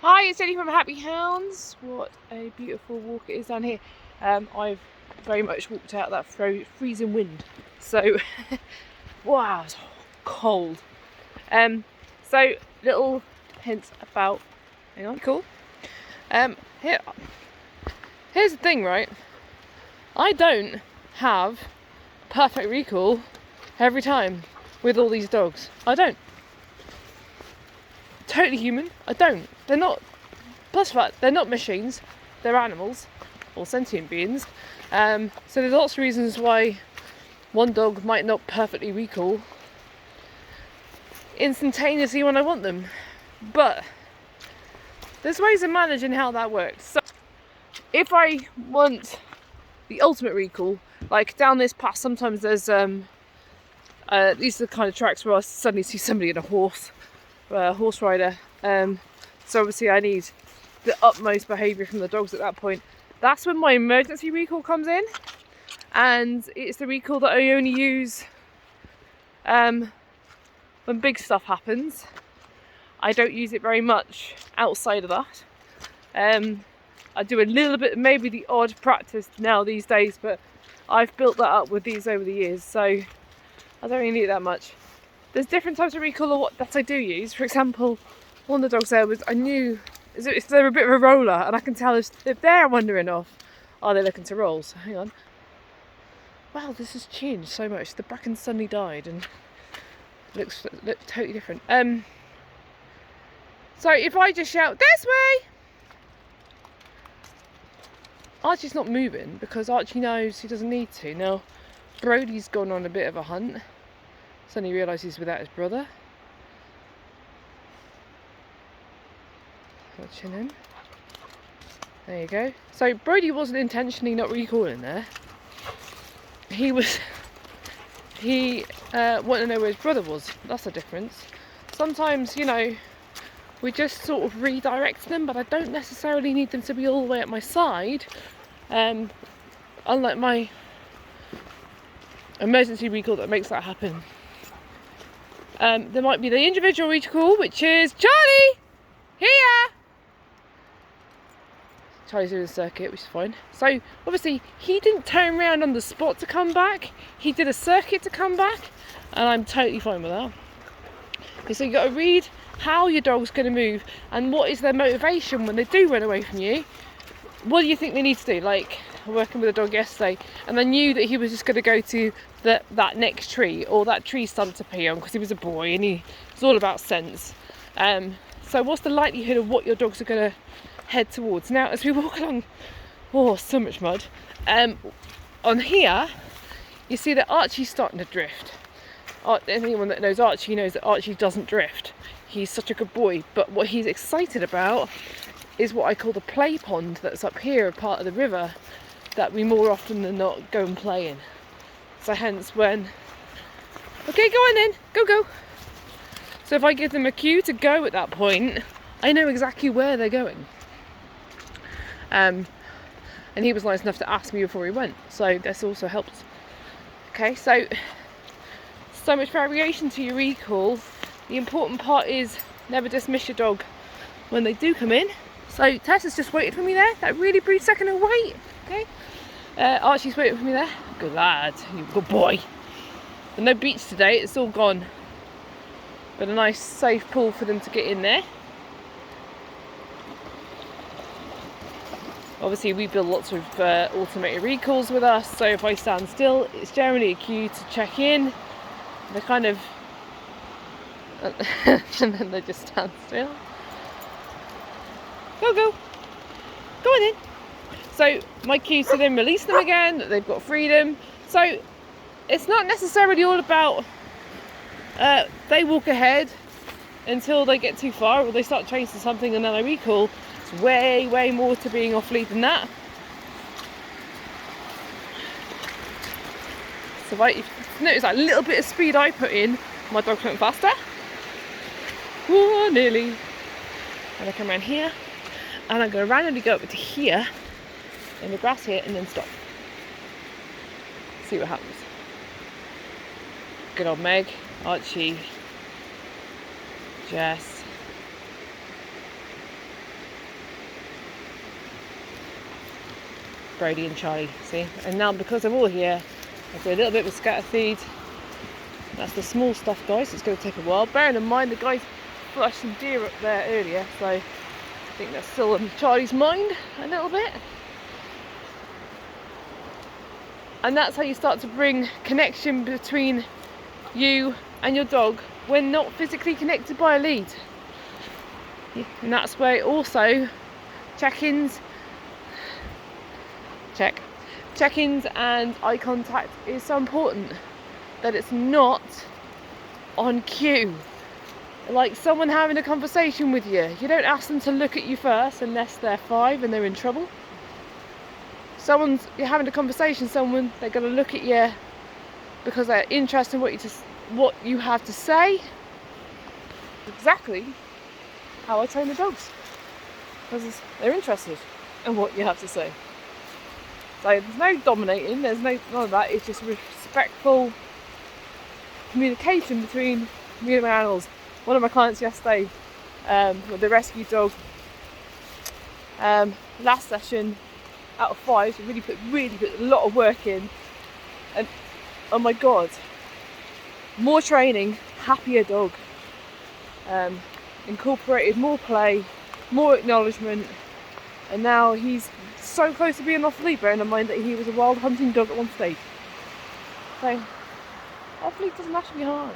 Hi, it's Jenny from Happy Hounds. What a beautiful walk it is down here. I've very much walked out that freezing wind. So, wow, it's cold. So little hints about, hang on, cool. Here's the thing, right? I don't have perfect recall every time with all these dogs. I don't. Totally human. I don't. They're not. Plus fact, they're not machines. They're animals or sentient beings. So there's lots of reasons why one dog might not perfectly recall instantaneously when I want them. But there's ways of managing how that works. So if I want the ultimate recall, like down this path, sometimes there's these are the kind of tracks where I suddenly see somebody in a horse rider. So obviously I need the utmost behaviour from the dogs at that point. That's when my emergency recall comes in, and it's the recall that I only use when big stuff happens. I don't use it very much outside of that. I do a little bit, maybe the odd practice now these days, but I've built that up with these over the years, so I don't really need it that much. There's different types of recall that I do use. For example, one of the dogs there I knew if they're a bit of a roller, and I can tell if they're wandering off, are they looking to roll? So hang on. Wow, this has changed so much. The bracken suddenly died and looks totally different. So if I just shout, "This way!" Archie's not moving because Archie knows he doesn't need to. Now, Brody's gone on a bit of a hunt. Suddenly realises he's without his brother. Watching him. There you go. So Brody wasn't intentionally not recalling there. He wanted to know where his brother was. That's the difference. Sometimes, we just sort of redirect them, but I don't necessarily need them to be all the way at my side. Unlike my emergency recall that makes that happen. There might be the individual recall, which is Charlie! Here! Charlie's doing a circuit, which is fine. So obviously he didn't turn around on the spot to come back. He did a circuit to come back, and I'm totally fine with that. Okay, so you've got to read how your dog's going to move and what is their motivation when they do run away from you. What do you think they need to do? Like, working with a dog yesterday, and I knew that he was just going to go to that next tree, or that tree started to pee on because he was a boy and it's all about sense. So what's the likelihood of what your dogs are going to head towards? Now, as we walk along, so much mud, on here you see that Archie's starting to drift. Anyone that knows Archie knows that Archie doesn't drift. He's such a good boy, but what he's excited about is what I call the play pond that's up here, a part of the river that we more often than not go and play in. So hence when, okay, go on then, go. So if I give them a cue to go at that point, I know exactly where they're going. And he was nice enough to ask me before he went, so this also helps. Okay, so much variation to your recall. The important part is never dismiss your dog when they do come in. So Tess has just waited for me there, that really brief second of wait. Okay, Archie's waiting for me there. Good lad, you good boy. But no beach today, it's all gone. But a nice safe pool for them to get in there. Obviously we build lots of automated recalls with us, so if I stand still, it's generally a cue to check in. They're kind of and then they just stand still. Go on in. So my cue to then release them again, that they've got freedom. So it's not necessarily all about they walk ahead until they get too far or they start chasing something and then I recall. It's way more to being off lead than that. So if you notice that little bit of speed I put in, my dog's went faster. Whoa, nearly. And I come around here, and I'm going to randomly go up to here, in the grass here, and then stop. See what happens. Good old Meg, Archie, Jess, Brody and Charlie, see? And now because they're all here, I do a little bit of scatter feed. That's the small stuff, guys. It's going to take a while. Bearing in mind the guys flushed some deer up there earlier, so I think that's still on Charlie's mind a little bit. And that's how you start to bring connection between you and your dog when not physically connected by a lead. And that's where also check-ins and eye contact is so important, that it's not on cue. Like someone having a conversation with you, you don't ask them to look at you first unless they're 5 and they're in trouble. You're having a conversation with someone, they're going to look at you because they're interested in what you have to say. Exactly how I train the dogs, because they're interested in what you have to say. So there's no dominating, there's none of that. It's just respectful communication between me and my animals. One of my clients yesterday with the rescue dog, last session out of 5, so really put a lot of work in, and oh my god, more training, happier dog, incorporated more play, more acknowledgement, and now he's so close to being off lead, bearing in mind that he was a wild hunting dog at one stage. So off lead doesn't actually be hard.